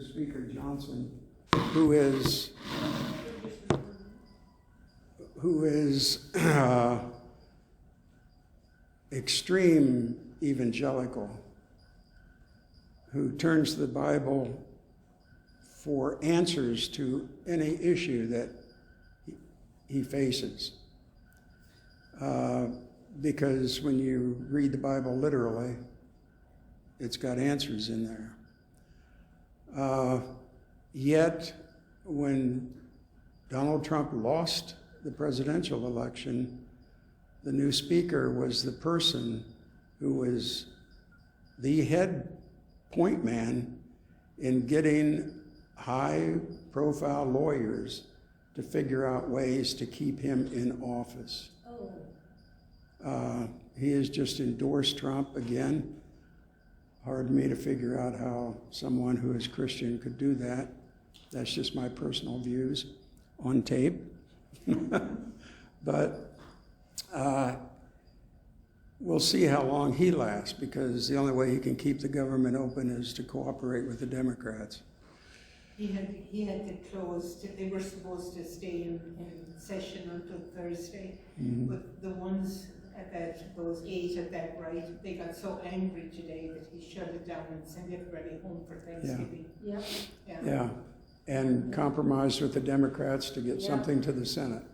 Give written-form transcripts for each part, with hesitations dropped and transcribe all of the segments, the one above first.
new Speaker Johnson, who is extreme evangelical, who turns to the Bible for answers to any issue that he faces. Because when you read the Bible literally, it's got answers in there. Yet, when Donald Trump lost the presidential election, the new speaker was the person who was the head point man in getting high-profile lawyers to figure out ways to keep him in office. He has just endorsed Trump again. Hard for me to figure out how someone who is Christian could do that. That's just my personal views on tape. But we'll see how long he lasts, because the only way he can keep the government open is to cooperate with the Democrats. He had to close. They were supposed to stay in session until Thursday, but the ones those 8 at that right, they got so angry today that he shut it down and sent everybody home for Thanksgiving. Yeah. And compromised with the Democrats to get something to the Senate.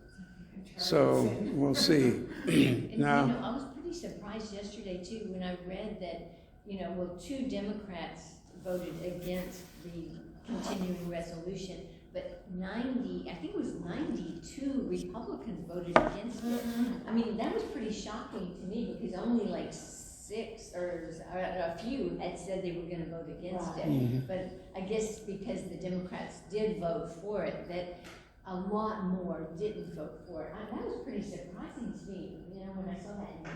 So we'll see. And now, I was pretty surprised yesterday too when I read that, 2 Democrats voted against the continuing resolution, but 92 Republicans voted against it. I mean, that was pretty shocking to me, because only like 6 or a few had said they were going to vote against it. But I guess because the Democrats did vote for it, that a lot more didn't vote for it. That was pretty surprising to me, when I saw that.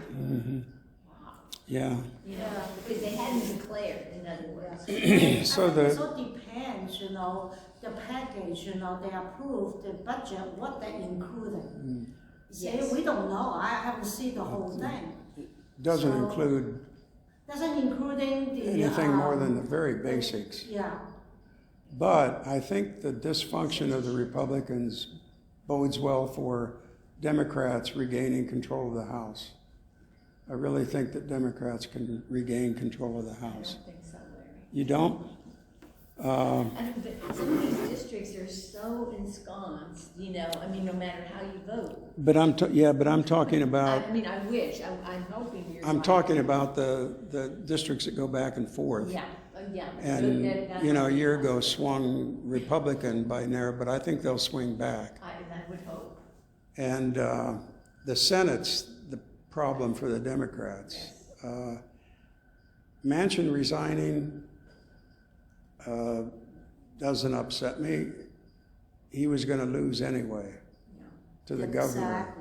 Wow. yeah. Because they hadn't declared, in other words. So it also depends, the package, they approved the budget, what they included. Yes. We don't know. I haven't seen the whole thing. Doesn't include including the anything more than the very basics. Yeah. But I think the dysfunction of the Republicans bodes well for Democrats regaining control of the House. I really think that Democrats can regain control of the House. I don't think so, Larry. You don't? But some of these districts are so ensconced, no matter how you vote. But I'm talking about. I wish. I'm hoping you're. I'm talking about the districts that go back and forth. Yeah. And a year ago swung Republican by narrow, but I think they'll swing back. I would hope. And the Senate's the problem for the Democrats. Yes. Manchin resigning doesn't upset me. He was going to lose anyway to the governor.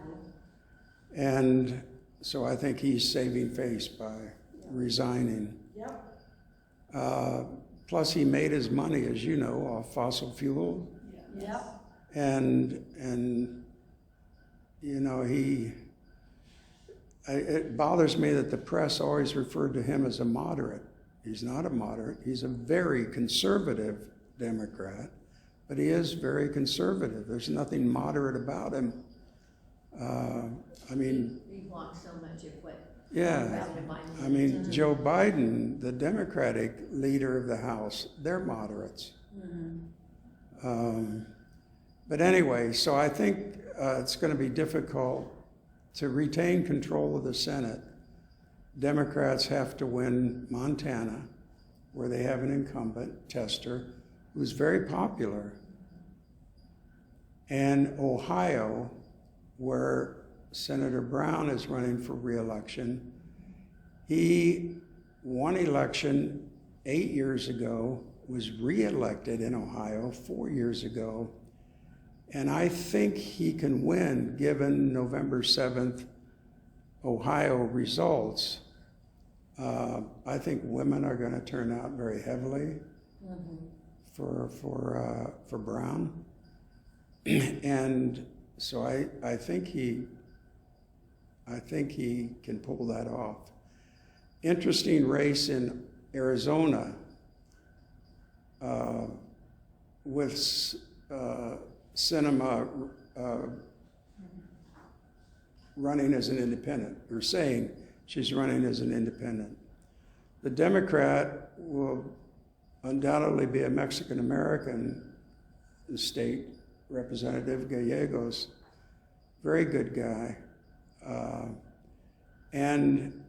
And so I think he's saving face by resigning. Yep. Plus he made his money, as you know, off fossil fuel. Yep. And it bothers me that the press always referred to him as a moderate. He's not a moderate. He's a very conservative Democrat, but he is very conservative. There's nothing moderate about him. He wants so much of what. Yeah. Joe Biden, the Democratic leader of the House, they're moderates. But anyway, so I think it's going to be difficult to retain control of the Senate. Democrats have to win Montana, where they have an incumbent, Tester, who's very popular, and Ohio, where Senator Brown is running for re-election. He won election 8 years ago, was re-elected in Ohio 4 years ago, and I think he can win given November 7th Ohio results. I think women are going to turn out very heavily for Brown, and so I think he can pull that off. Interesting race in Arizona. with Sinema running as an independent, or saying she's running as an independent. The Democrat will undoubtedly be a Mexican-American state representative, Gallegos, very good guy. And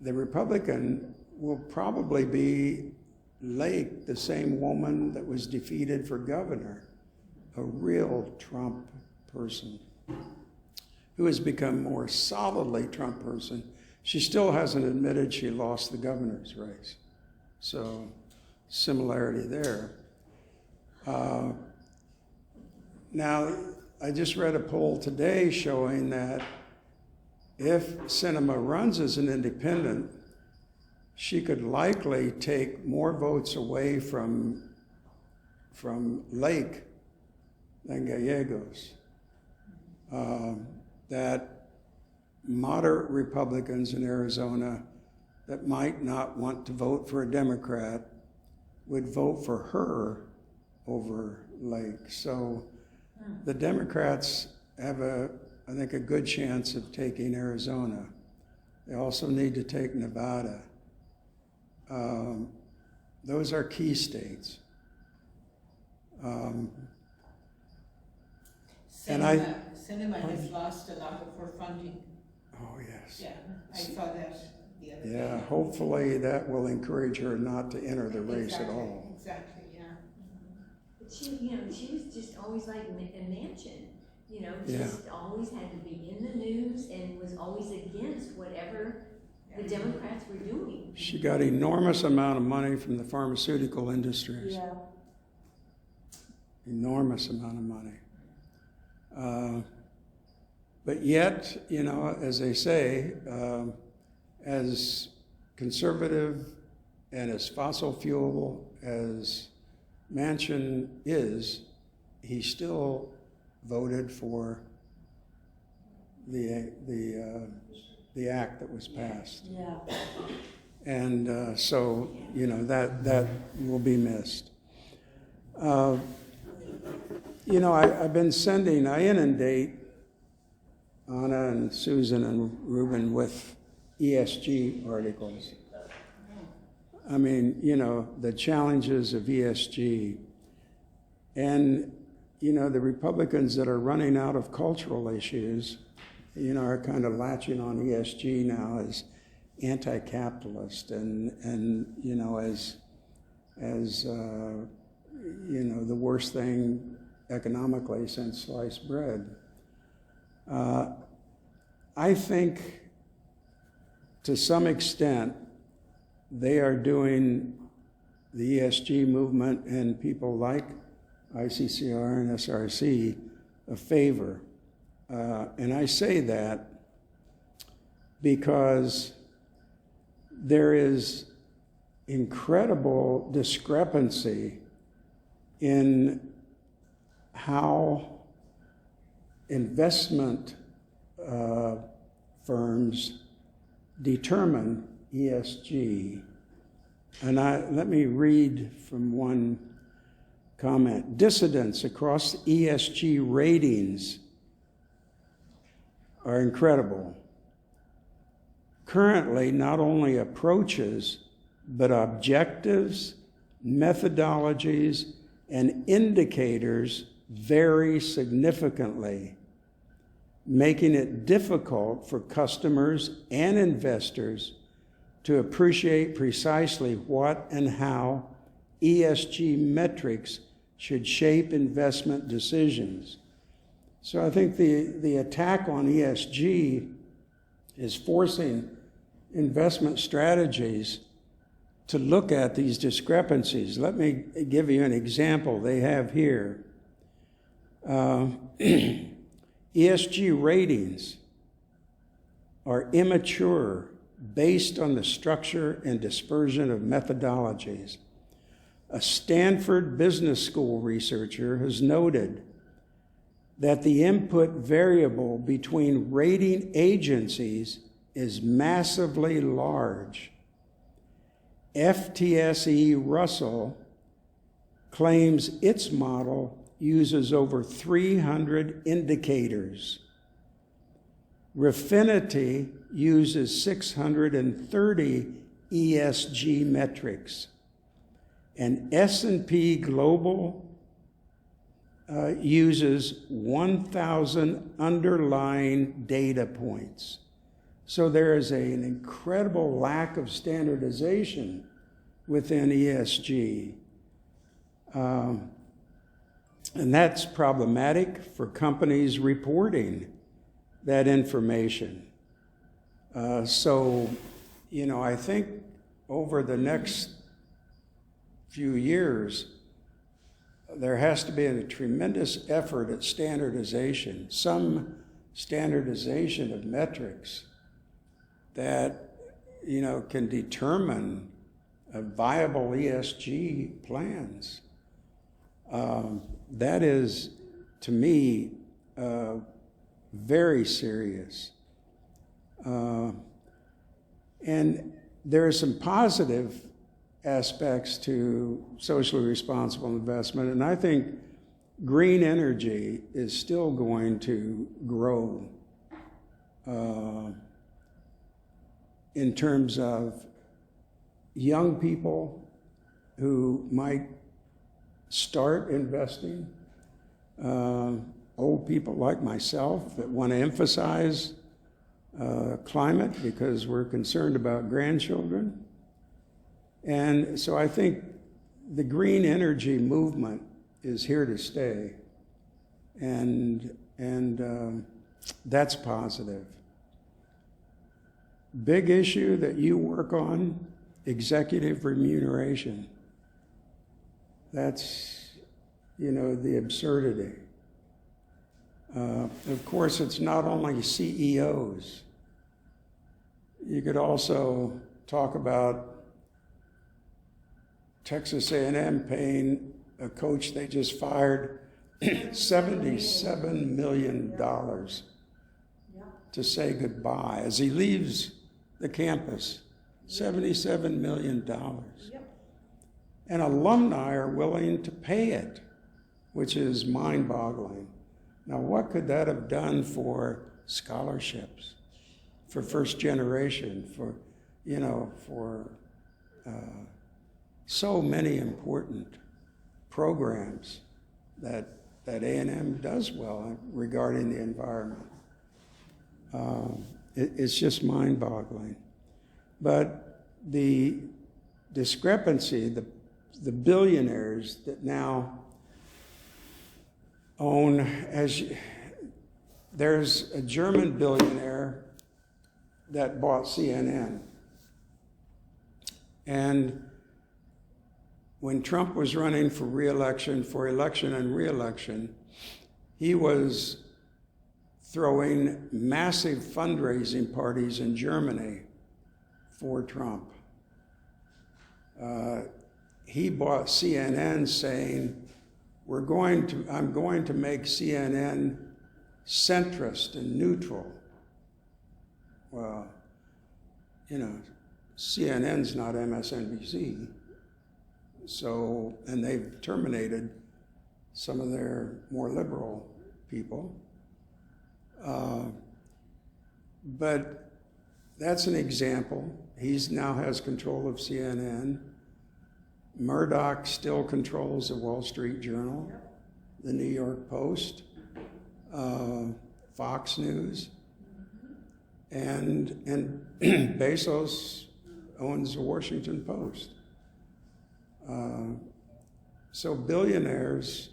the Republican will probably be Lake, the same woman that was defeated for governor, a real Trump person, who has become more solidly Trump person. She still hasn't admitted she lost the governor's race. So, similarity there. Now, I just read a poll today showing that if Sinema runs as an independent, she could likely take more votes away from Lake than Gallegos. That moderate Republicans in Arizona that might not want to vote for a Democrat would vote for her over Lake. So the Democrats have I think, a good chance of taking Arizona. They also need to take Nevada. Those are key states. Sinema has lost a lot of her funding. Oh, yes. Yeah, I saw that the other day. Yeah, hopefully that will encourage her not to enter the race at all. Exactly, yeah. But she was just always like a Manchin, just always had to be in the news and was always against whatever the Democrats were doing. She got enormous amount of money from the pharmaceutical industries. Yeah. Enormous amount of money. But yet, as they say, as conservative and as fossil fuel as Manchin is, he still voted for the act that was passed. Yeah. And so, that will be missed. I've been I inundate Anna and Susan and Ruben with ESG articles. I mean, the challenges of ESG. And, the Republicans that are running out of cultural issues, are kind of latching on ESG now as anti-capitalist and as the worst thing economically since sliced bread. I think to some extent they are doing the ESG movement and people like ICCR and SRIC a favor. And I say that because there is incredible discrepancy in how investment firms determine ESG. And let me read from one comment. Dissidents across ESG ratings are incredible. Currently, not only approaches, but objectives, methodologies, and indicators vary significantly, making it difficult for customers and investors to appreciate precisely what and how ESG metrics should shape investment decisions. So I think the attack on ESG is forcing investment strategies to look at these discrepancies. Let me give you an example they have here. ESG ratings are immature based on the structure and dispersion of methodologies. A Stanford Business School researcher has noted that the input variable between rating agencies is massively large. FTSE Russell claims its model uses over 300 indicators. Refinity uses 630 ESG metrics. And S&P Global uses 1,000 underlying data points. So there is an incredible lack of standardization within ESG. And that's problematic for companies reporting that information. So, I think over the next few years, there has to be a tremendous effort at standardization, some standardization of metrics that, can determine viable ESG plans. That is, to me, very serious. And there are some positive aspects to socially responsible investment, and I think green energy is still going to grow in terms of young people who might start investing, old people like myself that want to emphasize climate because we're concerned about grandchildren. And so I think the green energy movement is here to stay, and that's positive. Big issue that you work on, executive remuneration. That's, the absurdity. Of course, it's not only CEOs. You could also talk about Texas A&M paying a coach they just fired $77 million to say goodbye as he leaves the campus. $77 million. And alumni are willing to pay it, which is mind-boggling. Now, what could that have done for scholarships, for first generation, for so many important programs that A&M does well regarding the environment. It's just mind-boggling. But the discrepancy, the billionaires that now own, there's a German billionaire that bought CNN. And when Trump was running for re-election, for election and re-election, he was throwing massive fundraising parties in Germany for Trump. He bought CNN saying, I'm going to make CNN centrist and neutral. Well, CNN's not MSNBC. So, and they've terminated some of their more liberal people. But that's an example. He now has control of CNN. Murdoch still controls the Wall Street Journal, the New York Post, Fox News, and Bezos owns the Washington Post. So billionaires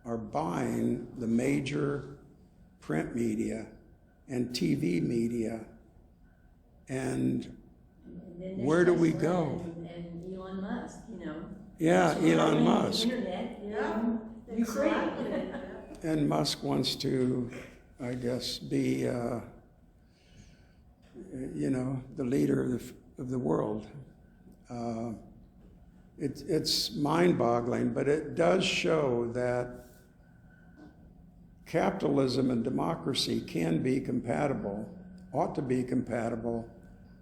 are buying the major print media and TV media, and where do we go? And Elon Musk, Yeah, Elon Musk. Internet, Exactly. And Musk wants to, I guess, be, the leader of the world. It's mind-boggling, but it does show that capitalism and democracy can be compatible, ought to be compatible,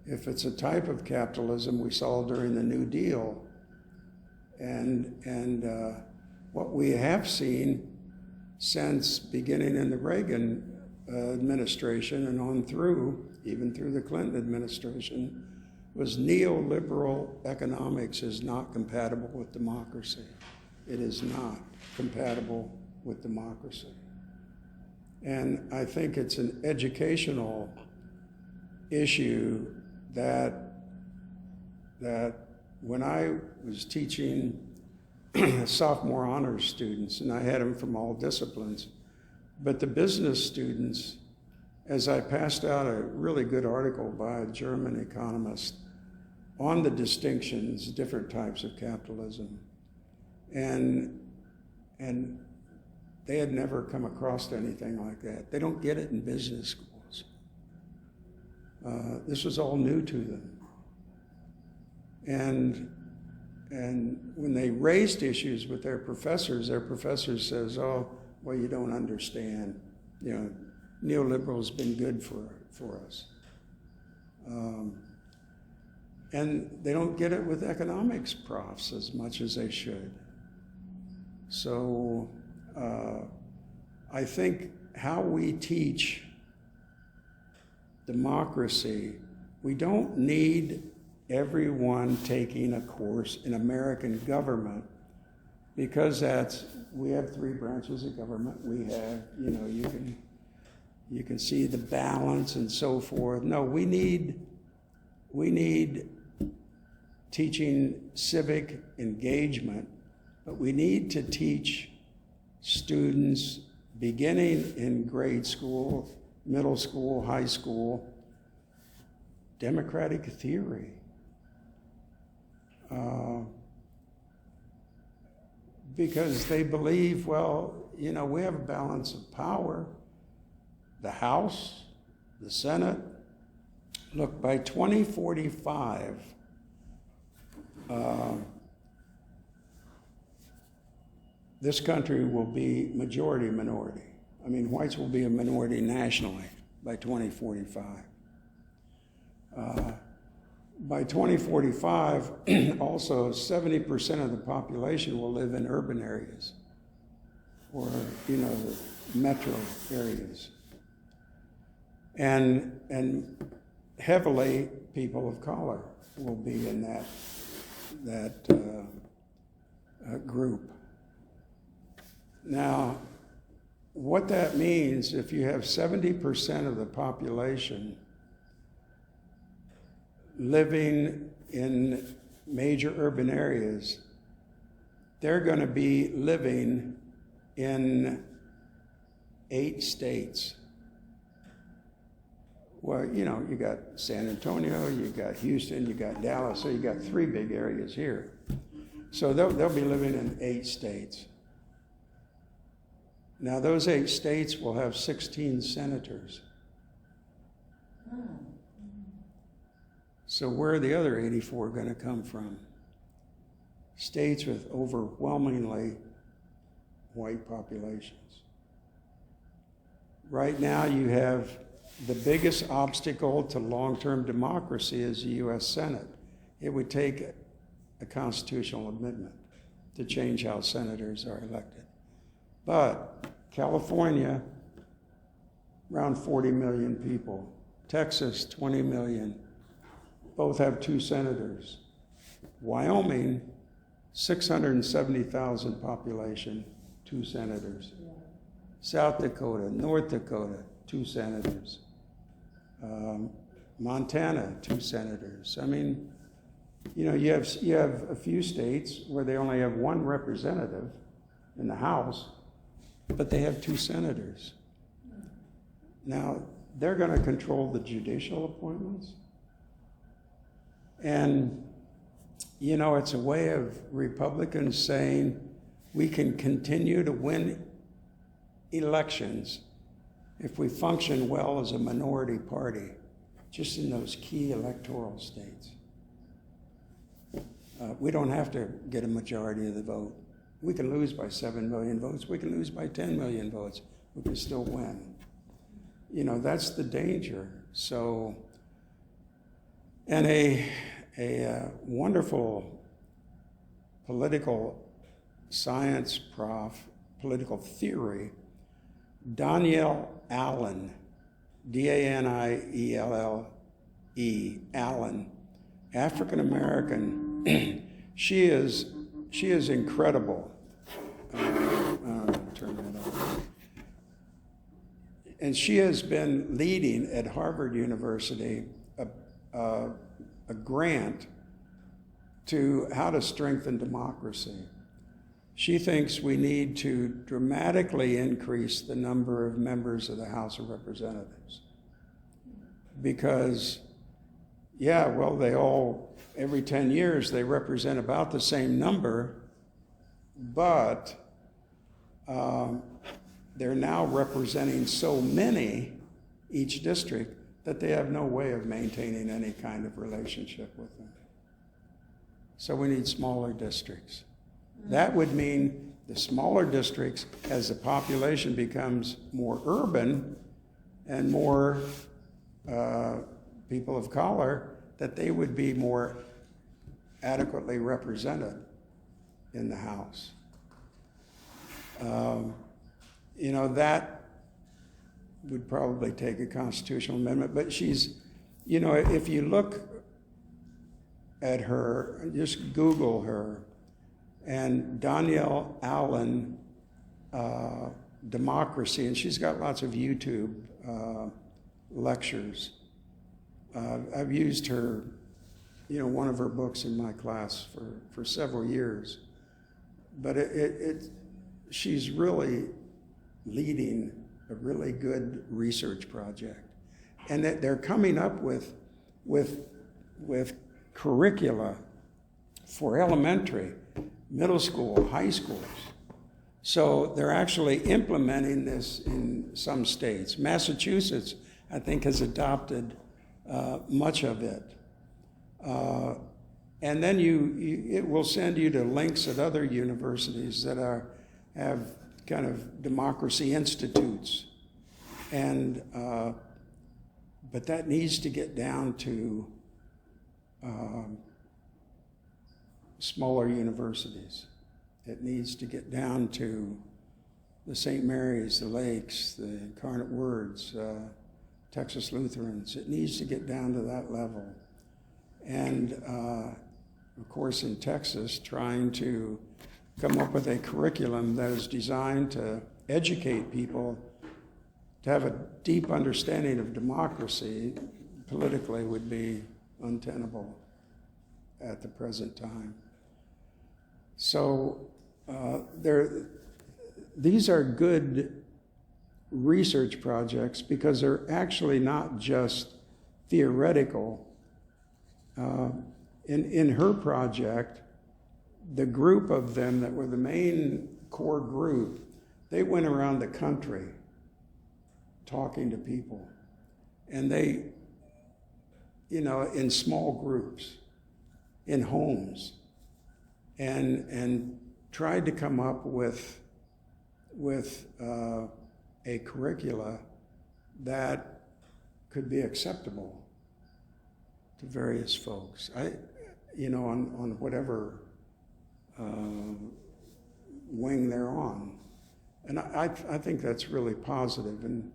if it's a type of capitalism we saw during the New Deal. And what we have seen since beginning in the Reagan administration and on through, even through the Clinton administration, was neoliberal economics is not compatible with democracy. It is not compatible with democracy. And I think it's an educational issue that when I was teaching sophomore honors students, and I had them from all disciplines, but the business students, as I passed out a really good article by a German economist on the distinctions, different types of capitalism, and they had never come across anything like that. They don't get it in business schools. This was all new to them. And when they raised issues with their professor says, oh, well, you don't understand. You know, neoliberal's been good for us. And they don't get it with economics profs as much as they should. So I think how we teach democracy, we don't need everyone taking a course in American government, because we have 3 branches of government. We have, you can see the balance and so forth. No, we need teaching civic engagement, but we need to teach students beginning in grade school, middle school, high school, democratic theory. Because they believe, well, we have a balance of power. The House, the Senate. Look, by 2045, this country will be majority minority. I mean, whites will be a minority nationally by 2045. By 2045, also 70% of the population will live in urban areas or, metro areas. And heavily people of color will be in that group. Now, what that means, if you have 70% of the population living in major urban areas, they're going to be living in 8 states. Well, you got San Antonio, you got Houston, you got Dallas, so you got 3 big areas here. So they'll be living in 8 states. Now, those 8 states will have 16 senators. So where are the other 84 going to come from? States with overwhelmingly white populations. Right now, you have the biggest obstacle to long-term democracy is the U.S. Senate. It would take a constitutional amendment to change how senators are elected. But California, around 40 million people. Texas, 20 million. Both have 2 senators. Wyoming, 670,000 population, 2 senators. South Dakota, North Dakota, 2 senators. Montana, 2 senators. I mean, you have a few states where they only have 1 representative in the House, but they have 2 senators. Now, they're going to control the judicial appointments. And, it's a way of Republicans saying we can continue to win elections if we function well as a minority party, just in those key electoral states. We don't have to get a majority of the vote. We can lose by 7 million votes. We can lose by 10 million votes. We can still win. That's the danger. So, and a wonderful political science prof, political theory, Danielle Allen, D-A-N-I-E-L-L-E, Allen, African American. She is incredible. Turn that off. And she has been leading at Harvard University a grant to how to strengthen democracy. She thinks we need to dramatically increase the number of members of the House of Representatives. Because, yeah, well, they all, every 10 years, they represent about the same number, but they're now representing so many, each district, that they have no way of maintaining any kind of relationship with them. So we need smaller districts. That would mean the smaller districts, as the population becomes more urban and more people of color, that they would be more adequately represented in the House. You know, that would probably take a constitutional amendment, but she's, you know, if you look at her, just Google her, and Danielle Allen, democracy, and she's got lots of YouTube lectures. I've used her, you know, one of her books in my class for several years, but she's really leading a really good research project, and that they're coming up with curricula for elementary, middle school, high schools. So they're actually implementing this in some states. Massachusetts, I think, has adopted much of it. And then it will send you to links at other universities that have kind of democracy institutes. And but that needs to get down to smaller universities. It needs to get down to the St. Mary's, the Lakes, the Incarnate Words, Texas Lutherans. It needs to get down to that level. And of course in Texas, trying to come up with a curriculum that is designed to educate people to have a deep understanding of democracy politically would be untenable at the present time. So these are good research projects because they're actually not just theoretical. In her project, the group of them that were the main core group, they went around the country talking to people. And they, you know, in small groups, in homes, and tried to come up with a curricula that could be acceptable to various folks. You know, on whatever wing they're on. And I think that's really positive, and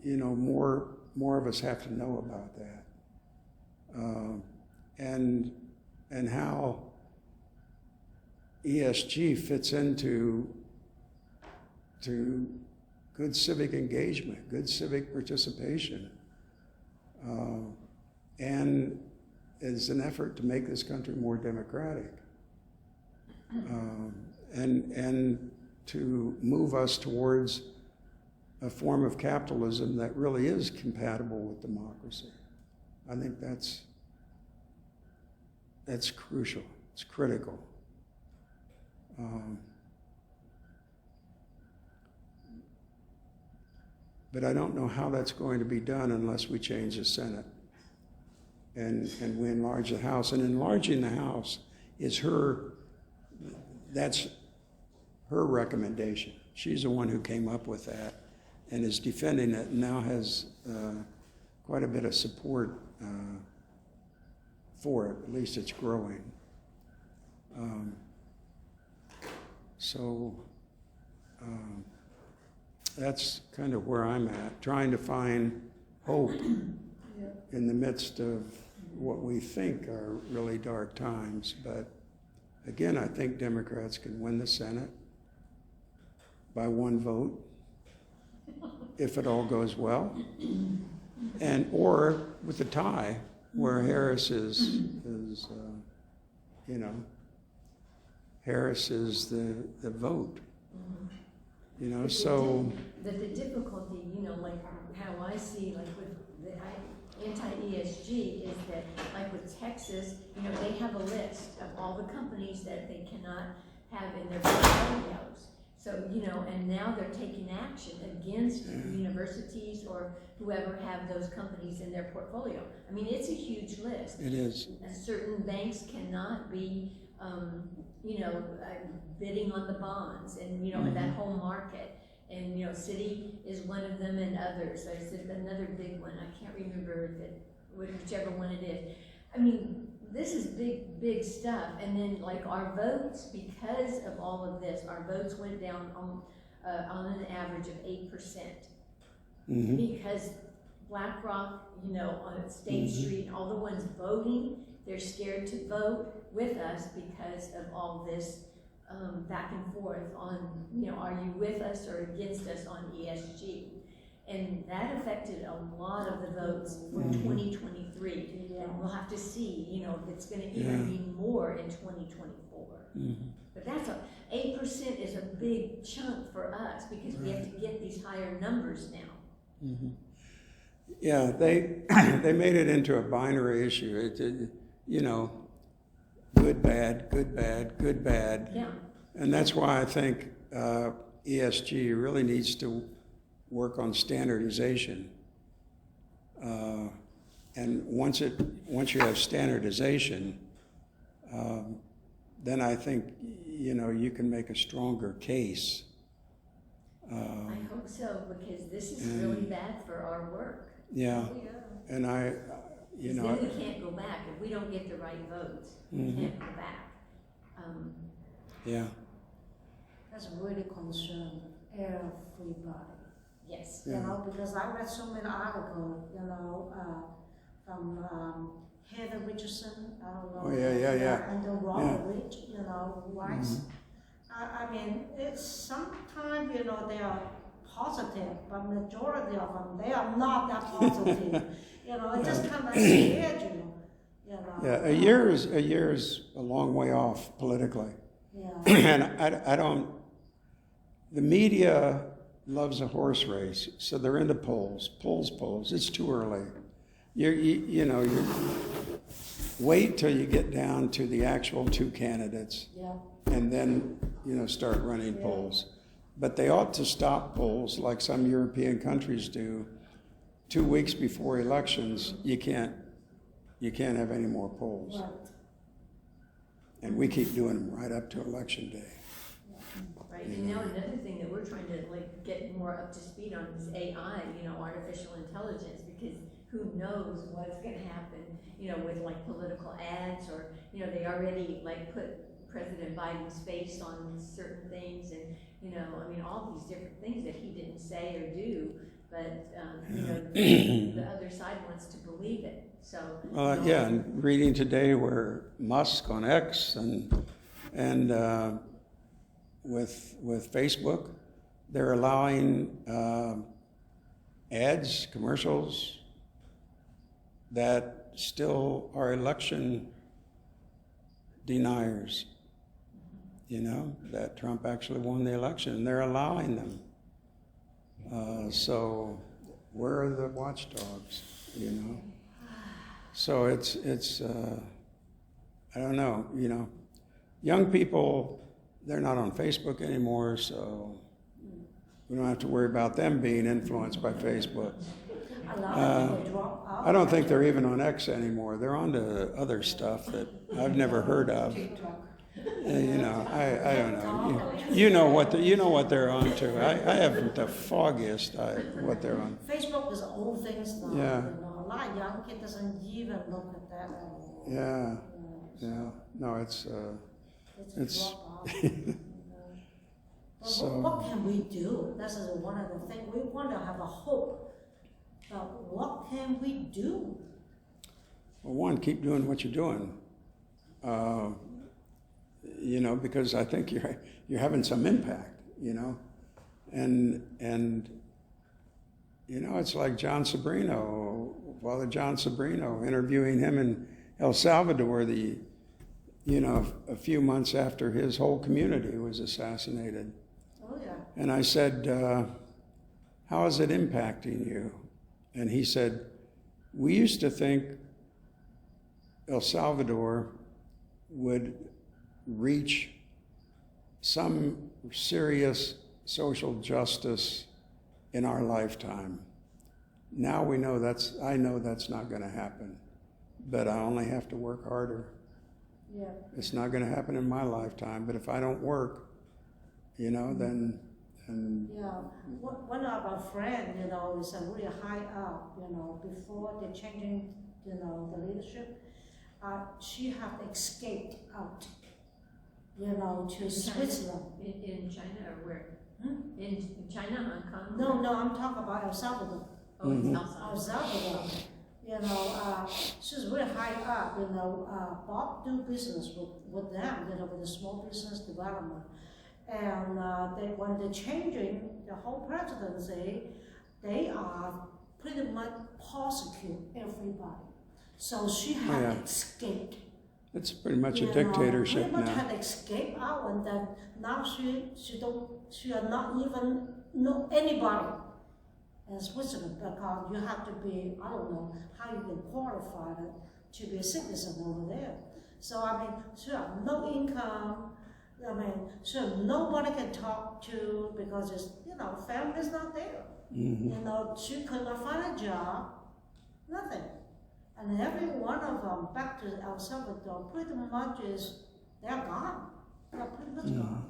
you know, more of us have to know about that. And how ESG fits into good civic engagement, good civic participation, and is an effort to make this country more democratic, and to move us towards a form of capitalism that really is compatible with democracy. I think that's crucial. It's critical. But I don't know how that's going to be done unless we change the Senate and we enlarge the House. And enlarging the House is that's her recommendation. She's the one who came up with that and is defending it, and now has quite a bit of support for it. At least it's growing. So that's kind of where I'm at, trying to find hope in the midst of what we think are really dark times. But again, I think Democrats can win the Senate by one vote, if it all goes well, and or with a tie where Harris is Harris is the vote. So the difficulty, like how I see, like with the anti-ESG is that, like with Texas, they have a list of all the companies that they cannot have in their portfolios. So, and now they're taking action against universities or whoever have those companies in their portfolio. I mean, it's a huge list. it is. Certain banks cannot be, bidding on the bonds and, that whole market. And, Citi is one of them and others. There's another big one. I can't remember whichever one it is. I mean, this is big, big stuff. And then, like, our votes, because of all of this, our votes went down on an average of 8%. Because BlackRock, on State Street, all the ones voting, they're scared to vote with us because of all this back and forth on, are you with us or against us on ESG? And that affected a lot of the votes for 2023. And we'll have to see, if it's going to even be more in 2024. But that's 8% is a big chunk for us because we have to get these higher numbers now. Yeah, they made it into a binary issue. Good, bad, good, bad, good, bad. Yeah. And that's why I think ESG really needs to work on standardization. And once you have standardization, then I think you can make a stronger case. I hope so, because this is really bad for our work. Yeah. And then we can't go back. If we don't get the right votes, we can't go back. Yeah. That's really concern everybody. Yes. Because I read so many articles, from Heather Richardson, I don't know. Oh, yeah. And the Robert Rich, Rice. I mean, it's sometimes, they are positive, but majority of them, they are not that positive. It just kind of scared you. Yeah, a year is a long way off politically. Yeah. And I don't. The media loves a horse race, so they're into polls. It's too early. You wait till you get down to the actual two candidates, and then start running polls. But they ought to stop polls like some European countries do. 2 weeks before elections, you can't have any more polls. Right. And we keep doing them right up to election day. Right, and now another thing that we're trying to get more up to speed on is AI, artificial intelligence, because who knows what's going to happen, with political ads or, they already put President Biden's face on certain things and, all these different things that he didn't say or do, but, the other side wants to believe it. So, and reading today where Musk on X and with Facebook, they're allowing ads, commercials that still are election deniers. That Trump actually won the election, and they're allowing them. So where are the watchdogs? So it's I don't know. Young people, they're not on Facebook anymore, so we don't have to worry about them being influenced by Facebook. A lot of people drop out. I don't think they're even on X anymore. They're on to other stuff that I've never heard of. I don't know. You know what they're on to. I haven't the foggiest what they're on. Facebook is old things now. Yeah. A lot of young kids doesn't even look at that anymore. Yeah. No, it's drop out, But So- what can we do? This is one of the things, we want to have a hope, but what can we do? Well, one, keep doing what you're doing. You know, because I think you're having some impact, you know, and you know, it's like John Sobrino, Father John Sobrino, interviewing him in El Salvador, a few months after his whole community was assassinated. Oh, yeah. And I said, how is it impacting you? And he said, we used to think El Salvador would reach some serious social justice in our lifetime. Now I know that's not going to happen, but I only have to work harder. Yeah. It's not going to happen in my lifetime, but if I don't work, you know, then. Yeah, one of our friends, you know, is really high up, you know, before the changing, you know, the leadership, she had escaped out, you know, to Switzerland. In China or where? Hmm? In China, Hong Kong? No, I'm talking about El Salvador. Oh, it's Mhm. outside. El Salvador, you know, she's really high up, you know, Bob do business with them, you know, with the small business development. And when they're changing the whole presidency, they are pretty much prosecute everybody. So she had yeah. escaped. It's pretty much a You know, pretty pretty much now. had escaped out, and then now she are not even know anybody in Switzerland, because you have to be, I don't know how you can qualify to be a citizen over there. So I mean, she have no income. I mean, so nobody can talk to, because it's, you know, family's not there. Mm-hmm. You know, she could not find a job, nothing. And every one of them back to El Salvador pretty much they're gone. They're pretty much gone.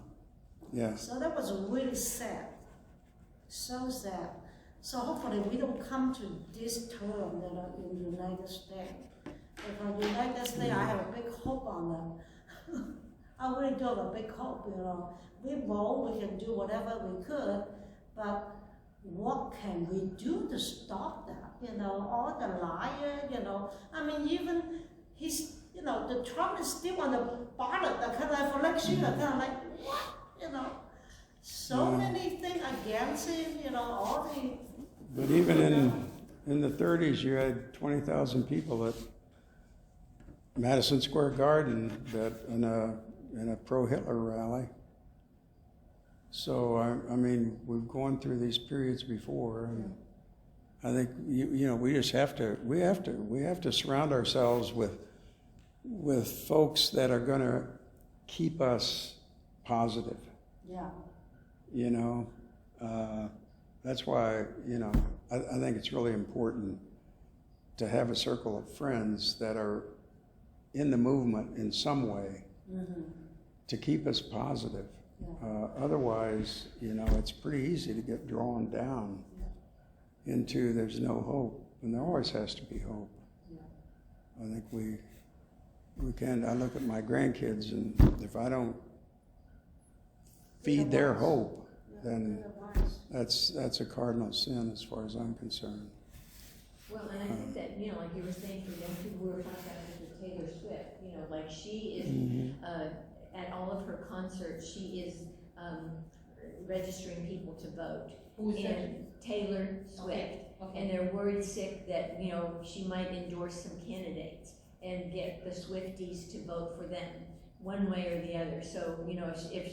Yeah. So that was really sad. So sad. So hopefully we don't come to this term that are in the United States. Because the United States, I have a big hope on them. I really do have a big hope, you know. We bold, we can do whatever we could, but what can we do to stop that? You know, all the liars, you know. I mean, even you know, the Trump is still on the ballot, that kind of election, kind of like, what? You know, so many things against him, you know, all the. But even in the 30s, you had 20,000 people at Madison Square Garden in a pro-Hitler rally. So I mean, we've gone through these periods before, and I think you know we just have to surround ourselves with folks that are going to keep us positive. Yeah. You know, that's why, you know, I think it's really important to have a circle of friends that are in the movement in some way to keep us positive. Yeah. Otherwise, you know, it's pretty easy to get drawn down into there's no hope, and there always has to be hope. Yeah. I think we can. I look at my grandkids, and if I don't feed their hope, then that's a cardinal sin as far as I'm concerned. Well, and I think that, you know, like you were saying, for young people, we were talking about this with Taylor Swift, you know, like she is, at all of her concerts, she is registering people to vote. Who's that? And Taylor Swift. Okay. And they're worried sick that, you know, she might endorse some candidates and get the Swifties to vote for them, one way or the other. So, you know, if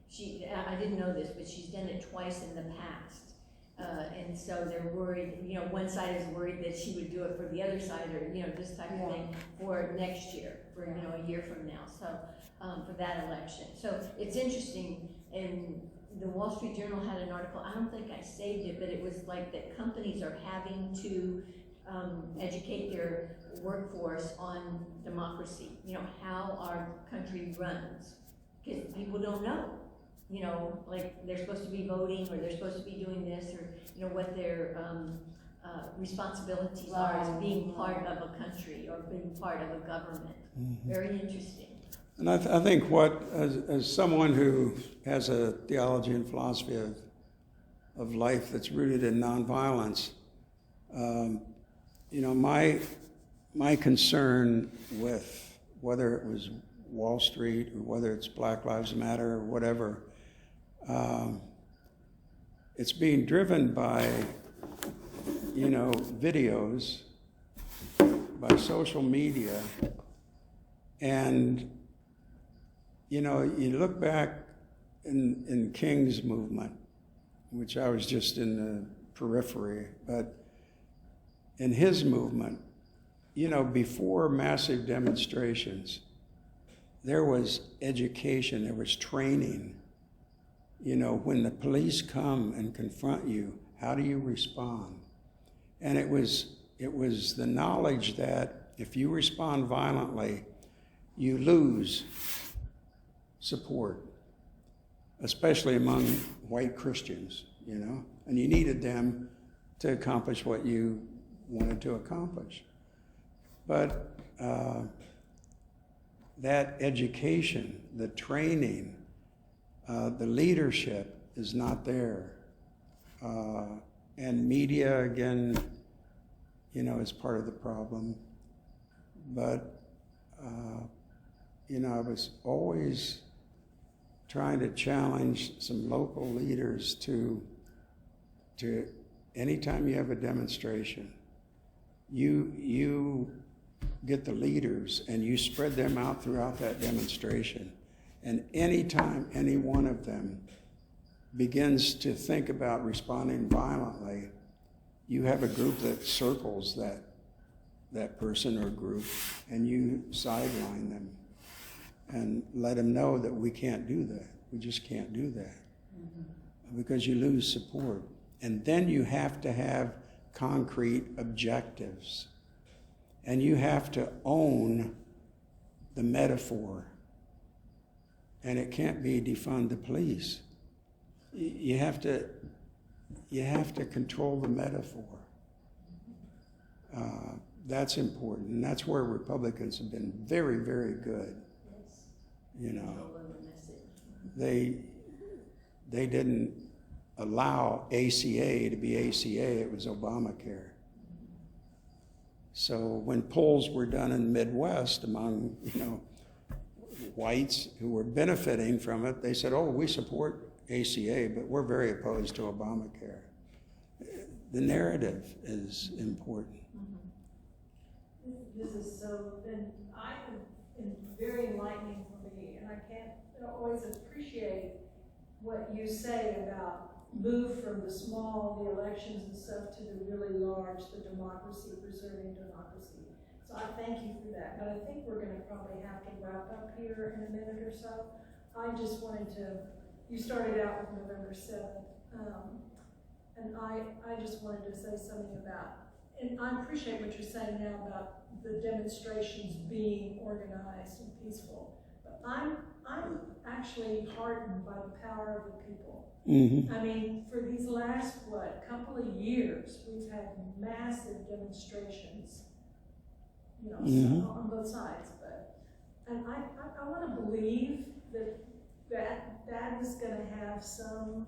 she I didn't know this, but she's done it twice in the past. And so they're worried, you know, one side is worried that she would do it for the other side, or, you know, this type of thing for next year, for, you know, a year from now, so, for that election. So it's interesting, and the Wall Street Journal had an article, I don't think I saved it, but it was like that companies are having to educate their workforce on democracy, you know, how our country runs, because people don't know. You know, like they're supposed to be voting, or they're supposed to be doing this, or, you know, what their responsibilities are as being part of a country or being part of a government. Very interesting. And I think as someone who has a theology and philosophy of life that's rooted in nonviolence, my concern with whether it was Wall Street or whether it's Black Lives Matter or whatever, it's being driven by, videos, by social media, and you look back in King's movement, which I was just in the periphery, but in his movement, before massive demonstrations, there was education, there was training. When the police come and confront you, how do you respond? And it was the knowledge that if you respond violently, you lose support, especially among white Christians, and you needed them to accomplish what you wanted to accomplish. But that education, the training, the leadership is not there. And media, again, is part of the problem. But, I was always trying to challenge some local leaders to anytime you have a demonstration, you get the leaders and you spread them out throughout that demonstration. And anytime any one of them begins to think about responding violently, you have a group that circles that person or group, and you sideline them and let them know that we can't do that. We just can't do that, because you lose support. And then you have to have concrete objectives, and you have to own the metaphor, and it can't be defund the police. You have to control the metaphor. That's important, and that's where Republicans have been very, very good. They didn't allow ACA to be ACA, it was Obamacare. So when polls were done in the Midwest among, whites who were benefiting from it, they said, oh, we support ACA, but we're very opposed to Obamacare. The narrative is important. This is very enlightening for me, and I can't always appreciate what you say about move from the small, the elections and stuff, to the really large, the democracy, preserving democracy. So I thank you for that, but I think we're going to probably have to wrap up here in a minute or so. I just wanted to, you started out with November 7th, and I just wanted to say something about, and I appreciate what you're saying now about the demonstrations being organized and peaceful, but I'm actually heartened by the power of the people. Mm-hmm. I mean, for these last, couple of years, we've had massive demonstrations, on both sides, and I want to believe that is going to have some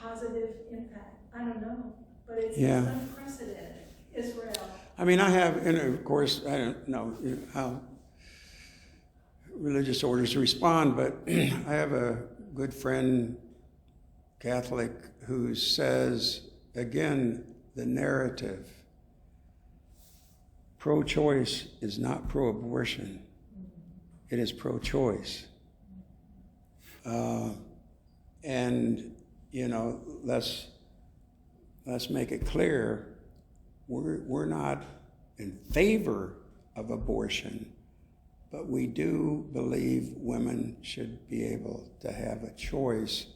positive impact. I don't know, but it's unprecedented. Israel. I mean, I have, and of course, I don't know how religious orders respond, but I have a good friend, Catholic, who says, again, the narrative, pro-choice is not pro-abortion, it is pro-choice. And, let's make it clear, we're not in favor of abortion, but we do believe women should be able to have a choice,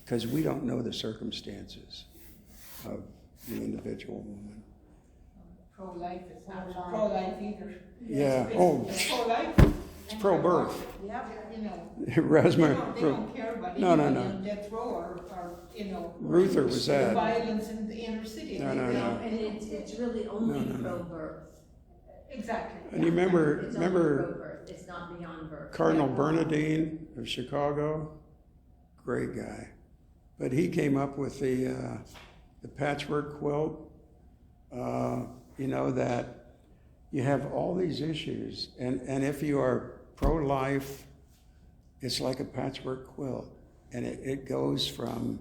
because we don't know the circumstances of the individual woman. Pro-life is not pro-life either. Yeah. It's pro-life. It's pro-birth. Yeah. Rosemary. They don't care about No. on death row or Ruther was the that. violence in the inner city. No. And it's really only No. pro-birth. Exactly. And you remember, It's only pro-birth, it's not beyond birth. Cardinal Bernardine of Chicago? Great guy. But he came up with the patchwork quilt, you know, that you have all these issues, and if you are pro-life, it's like a patchwork quilt, and it goes from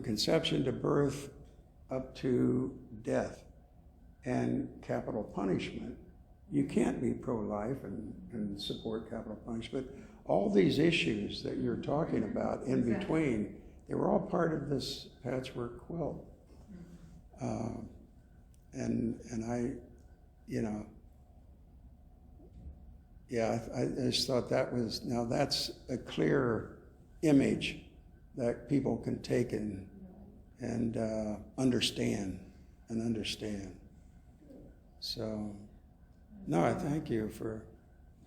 conception to birth up to death and capital punishment. You can't be pro-life and support capital punishment. All these issues that you're talking about in between, they were all part of this patchwork quilt. And I, you know, yeah, I just thought that was, now that's a clear image that people can take and understand. So, no, I thank you for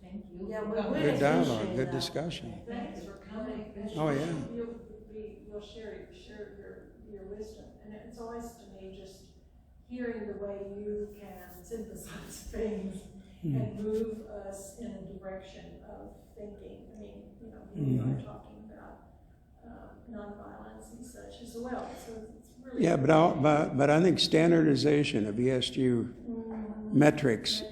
Thank you. Yeah, we Well, really good dialogue, appreciate good that. discussion. Thanks for coming. Oh, yeah. You'll share your wisdom, and it's always to me just hearing the way you can synthesize things and move us in a direction of thinking. I mean, you know, we are talking about nonviolence and such as well. So it's really Yeah, but I think standardization of ESG metrics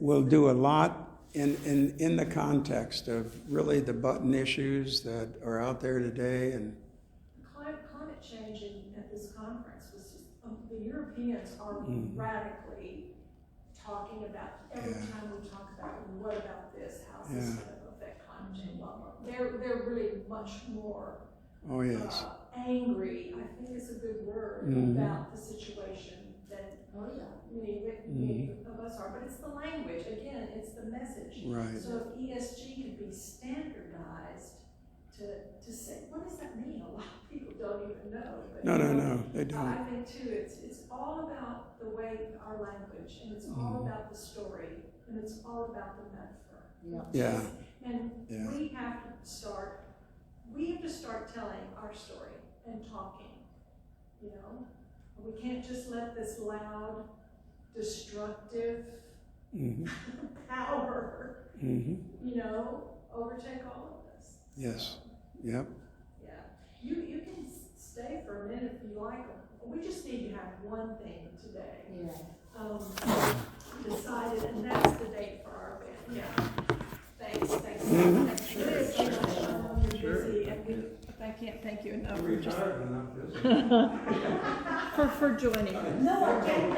will do a lot in the context of really the button issues that are out there today. And climate change at this conference was just, the Europeans are radically talking about, every time we talk about, what about this, how's this going to affect climate change, blah, blah. They're really much more oh yes, angry, I think is a good word, about the situation that many of us are. But it's the language, again, it's the message. right. So if ESG could be standardized to say, what does that mean? A lot of people don't even know. But No, they I don't. think too, it's all about the way our language, and it's all about the story, and it's all about the metaphor. Yeah, And yeah. we have to start telling our story and talking, you know? We can't just let this loud, destructive power, you know, overtake all of us. Yes. So, Yep. yeah. You can stay for a minute if you like. We just need to have one thing today. Decided, and that's the date for our event. Yeah. Thanks. Thanks so much. You're busy, and I can't thank you enough for just Retired enough, for joining us. No, I can't.